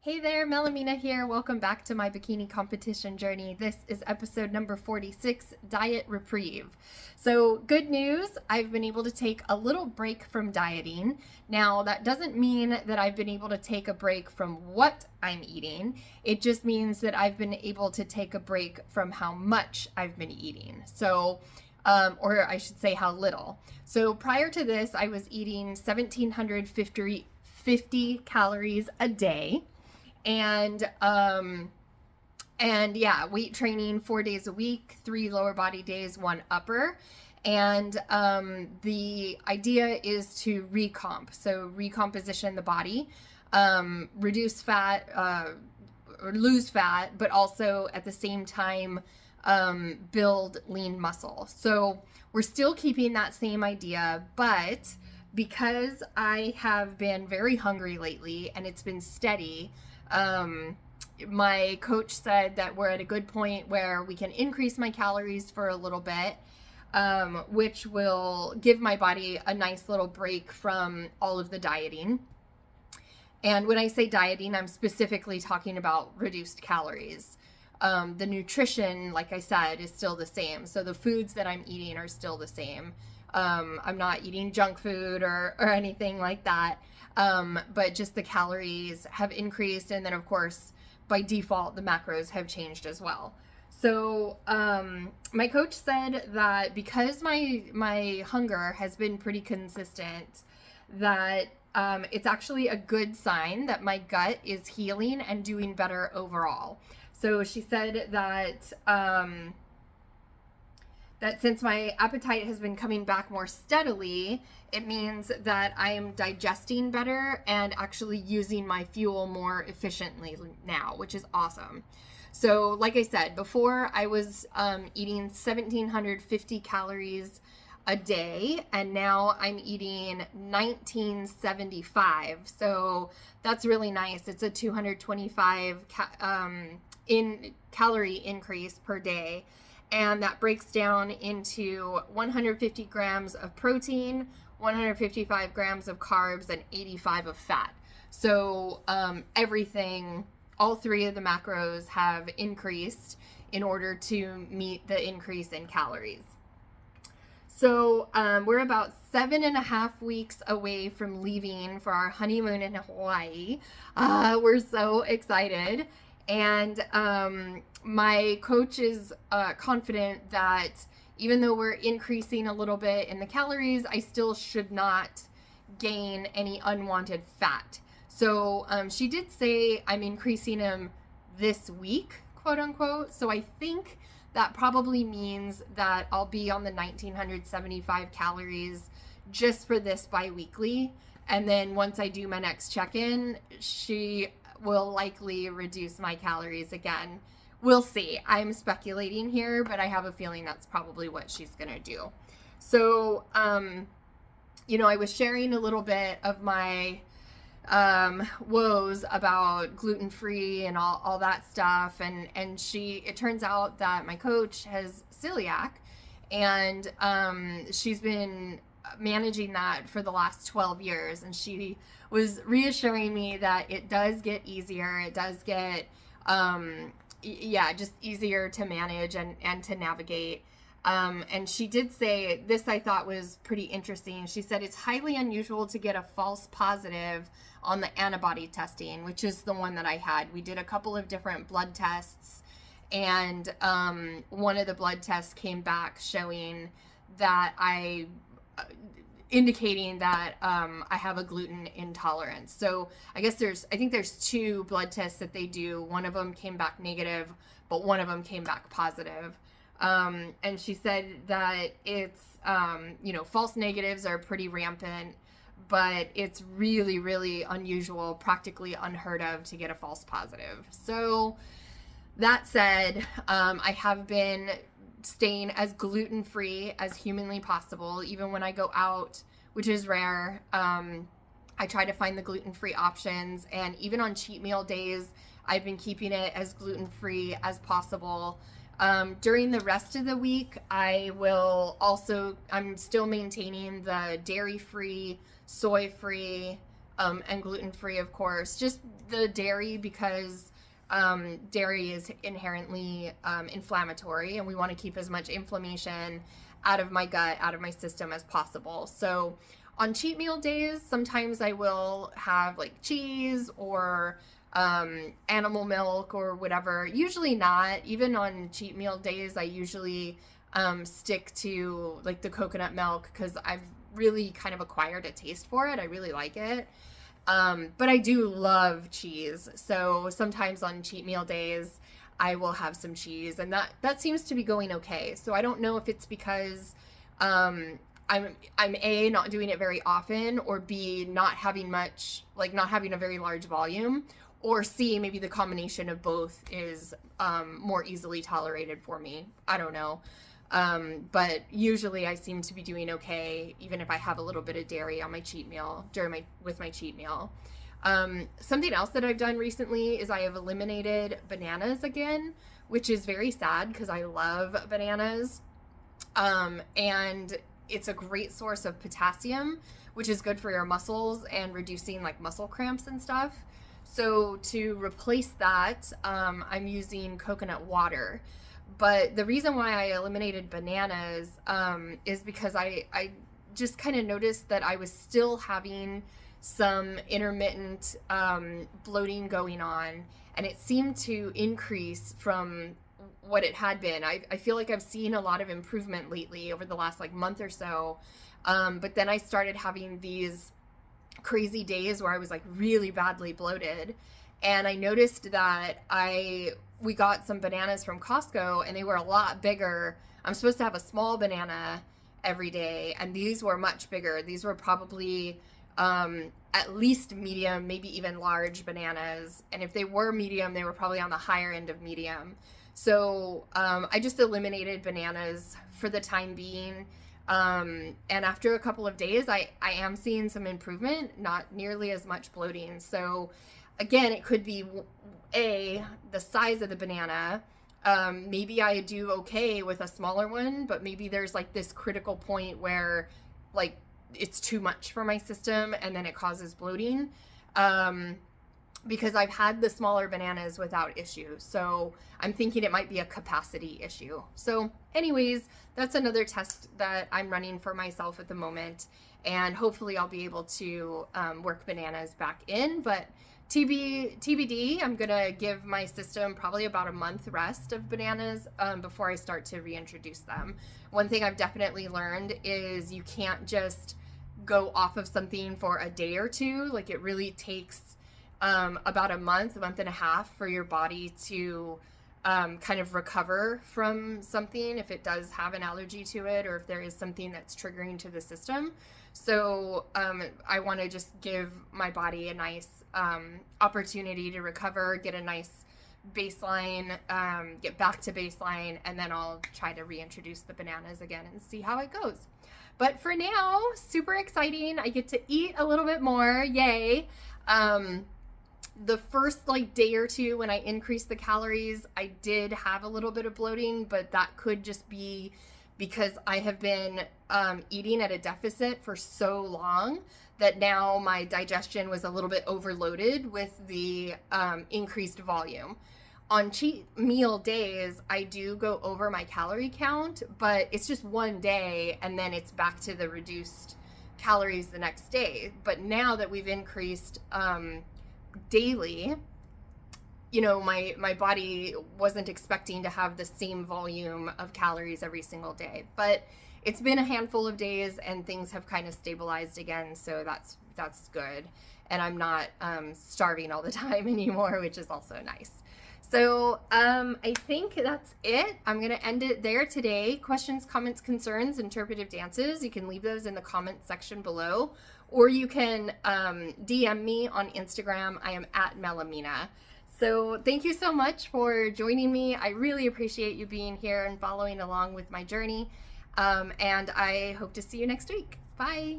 Hey there, Melaminah here. Welcome back to My Bikini Competition Journey. This is episode number 46, Diet Reprieve. So, good news, I've been able to take a little break from dieting. Now, that doesn't mean that I've been able to take a break from what I'm eating. It just means that I've been able to take a break from how much I've been eating. Or I should say how little. So, prior to this, I was eating 1,750 calories a day. And yeah, weight training 4 days a week, 3 lower body days, 1 upper. And the idea is to recomp, so recomposition the body, reduce fat, or lose fat, but also at the same time build lean muscle. So we're still keeping that same idea, but because I have been very hungry lately and it's been steady, my coach said that we're at a good point where we can increase my calories for a little bit, which will give my body a nice little break from all of the dieting. And when I say dieting, I'm specifically talking about reduced calories. The nutrition, like I said, is still the same. So the foods that I'm eating are still the same. I'm not eating junk food or anything like that. But just the calories have increased. And then, of course, by default, the macros have changed as well. So my coach said that because my hunger has been pretty consistent, that it's actually a good sign that my gut is healing and doing better overall. So she said that that since my appetite has been coming back more steadily, it means that I am digesting better and actually using my fuel more efficiently now, which is awesome. So like I said, before I was eating 1,750 calories a day, and now I'm eating 1975. So that's really nice. It's a 225 calorie increase per day. And that breaks down into 150 grams of protein, 155 grams of carbs, and 85 of fat. So everything, all 3 of the macros have increased in order to meet the increase in calories. So we're about 7.5 weeks away from leaving for our honeymoon in Hawaii. We're so excited. And my coach is confident that even though we're increasing a little bit in the calories, I still should not gain any unwanted fat. So she did say I'm increasing them this week, quote unquote. So I think that probably means that I'll be on the 1,975 calories just for this bi-weekly. And then once I do my next check-in, she will likely reduce my calories again. We'll see. I'm speculating here, but I have a feeling that's probably what she's gonna do. So, I was sharing a little bit of my woes about gluten-free and all that stuff, and it turns out that my coach has celiac, and she's been managing that for the last 12 years, and she was reassuring me that it does get easier. It does get just easier to manage and to navigate. And she did say this, I thought was pretty interesting. She said it's highly unusual to get a false positive on the antibody testing, which is the one that I had. We did a couple of different blood tests, and one of the blood tests came back showing that indicating that I have a gluten intolerance. So I think there's 2 blood tests that they do. One of them came back negative, but one of them came back positive. And she said that it's, false negatives are pretty rampant, but it's really, really unusual, practically unheard of to get a false positive. So that said, I have been staying as gluten-free as humanly possible. Even when I go out, which is rare, I try to find the gluten-free options. And even on cheat meal days, I've been keeping it as gluten-free as possible. During the rest of the week, I'm still maintaining the dairy-free, soy-free, and gluten-free, of course. Just the dairy, because dairy is inherently inflammatory, and we want to keep as much inflammation out of my gut, out of my system as possible. So on cheat meal days, sometimes I will have like cheese or animal milk or whatever. Usually not. Even on cheat meal days, I usually stick to like the coconut milk, because I've really kind of acquired a taste for it. I really like it. But I do love cheese. So sometimes on cheat meal days, I will have some cheese, and that seems to be going okay. So I don't know if it's because I'm A, not doing it very often, or B, not having much, like not having a very large volume, or C, maybe the combination of both is more easily tolerated for me. I don't know. But usually I seem to be doing okay, even if I have a little bit of dairy on my cheat meal with my cheat meal. Something else that I've done recently is I have eliminated bananas again, which is very sad because I love bananas. And it's a great source of potassium, which is good for your muscles and reducing like muscle cramps and stuff. So to replace that, I'm using coconut water. But the reason why I eliminated bananas is because I just kind of noticed that I was still having some intermittent bloating going on, and it seemed to increase from what it had been. I feel like I've seen a lot of improvement lately over the last like month or so, but then I started having these crazy days where I was like really badly bloated, and I noticed that we got some bananas from Costco, and they were a lot bigger. I'm supposed to have a small banana every day, and these were much bigger. These were probably at least medium, maybe even large bananas. And if they were medium, they were probably on the higher end of medium. So I just eliminated bananas for the time being. And after a couple of days, I am seeing some improvement, not nearly as much bloating. So again, it could be the size of the banana. Maybe I do okay with a smaller one, but maybe there's like this critical point where like it's too much for my system, and then it causes bloating. Because I've had the smaller bananas without issue. So I'm thinking it might be a capacity issue. So anyways, that's another test that I'm running for myself at the moment. And hopefully I'll be able to work bananas back in. But TBD, I'm going to give my system probably about a month rest of bananas before I start to reintroduce them. One thing I've definitely learned is you can't just go off of something for a day or two. Like it really takes about a month and a half for your body to kind of recover from something, if it does have an allergy to it, or if there is something that's triggering to the system. So I want to just give my body a nice opportunity to recover, get a nice baseline, get back to baseline, and then I'll try to reintroduce the bananas again and see how it goes. But for now, super exciting. I get to eat a little bit more. Yay. The first like day or two when I increased the calories, I did have a little bit of bloating, but that could just be because I have been eating at a deficit for so long that now my digestion was a little bit overloaded with the increased volume. On cheat meal days, I do go over my calorie count, but it's just one day and then it's back to the reduced calories the next day. But now that we've increased daily, you know, my body wasn't expecting to have the same volume of calories every single day. But it's been a handful of days and things have kind of stabilized again, so that's good. And I'm not starving all the time anymore, which is also nice. So I think that's it. I'm going to end it there today. Questions, comments, concerns, interpretive dances, you can leave those in the comment section below, or you can DM me on Instagram. I am at Melaminah. So thank you so much for joining me. I really appreciate you being here and following along with my journey. And I hope to see you next week. Bye.